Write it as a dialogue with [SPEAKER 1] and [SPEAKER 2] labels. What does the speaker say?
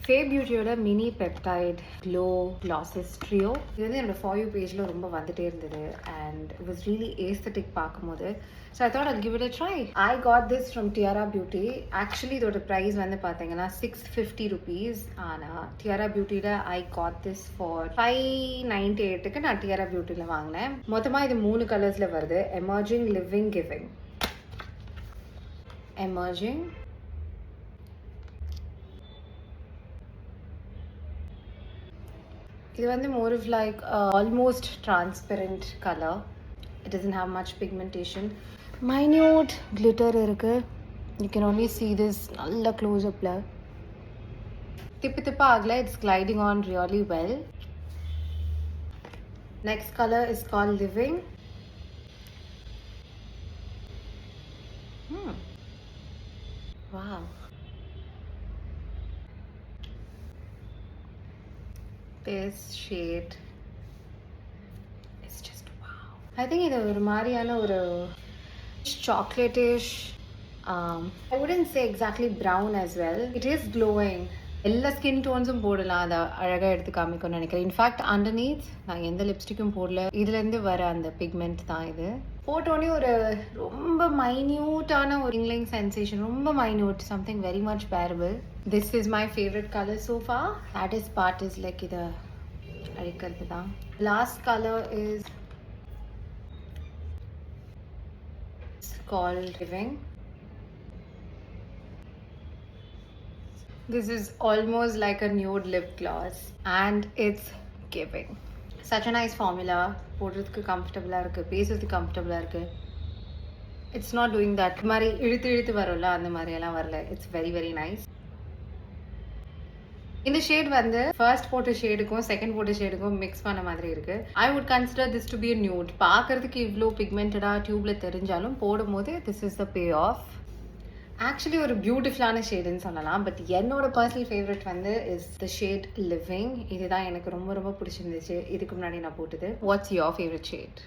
[SPEAKER 1] ஃபே பியூட்டியோட mini peptide glow glosses trio. இது வந்து என்னோட ஃபார் யூ பேஜில் ரொம்ப வந்துட்டே இருந்தது and it was really aesthetic பார்க்கும்போது. So I thought I'll give it a try. I got this from Tiara Beauty. Actually இதோட ப்ரைஸ் வந்து பார்த்தீங்கன்னா $650. ஆனால் Tiara Beautyயில் I got this for $598க்கு நான் Tiara Beautyயில் வாங்கினேன். மொத்தமாக இது 3 கலர்ஸில் வருது. Emerging, living, giving. எமர்ஜிங், இது வந்து more of like almost transparent color. It doesn't have much pigmentation. Minute glitter இருக்கு. You can only see this நல்ல close upல. திப்பா ஆகல. It's gliding on really well. Next color is called Living. Wow. This shade is just wow. I think இது ஒரு மாதிரியான ஒரு chocolate-ish, I wouldn't say exactly brown as well. It is glowing. எல்லா skin டோன்ஸும் போடலாம், அதை அழகாக எடுத்து காமிக்கணும்னு நினைக்கிறேன். இன்ஃபேக்ட் அண்டர்நீத் நான் எந்த லிப்ஸ்டிக்கும் போடல. இதுலேருந்து வர அந்த பிக்மெண்ட் தான் இது. போட்டோன்னே ஒரு ரொம்ப மைன்யூட்டான ஒரு ரிங்லிங் சென்சேஷன், ரொம்ப minute, something very much bearable. This is my favourite colour so far. Saddest part is like இதை அழிக்கிறது தான். Last colour is called Living. This is almost like a nude lip gloss and it's giving. Such a nice formula. போடுறதுக்கு கம்ஃபர்டபுளாக இருக்குது, பேசுறதுக்கு கம்ஃபர்டபுளாக இருக்குது. It's not doing that மாதிரி இழுத்து வரும்ல, அந்த மாதிரியெல்லாம் வரல. It's very very nice. இந்த ஷேட் வந்து ஃபர்ஸ்ட் போட்ட ஷேடுக்கும் செகண்ட் போட்ட ஷேடுக்கும் மிக்ஸ் பண்ண மாதிரி இருக்கு. I would consider this to be a nude. பார்க்கறதுக்கு இவ்வளோ பிக்மெண்டடாக டியூப்பில் தெரிஞ்சாலும் போடும்போது this is the bay of. Actually ஒரு பியூட்டிஃபுல்லான ஷேடுன்னு சொல்லலாம். பட் என்னோட பர்சனல் ஃபேவரட் வந்து இஸ் த ஷேட் லிவிங். இதுதான் எனக்கு ரொம்ப ரொம்ப பிடிச்சிருந்துச்சு இதுக்கு முன்னாடி நான் போட்டது. What's your favourite shade?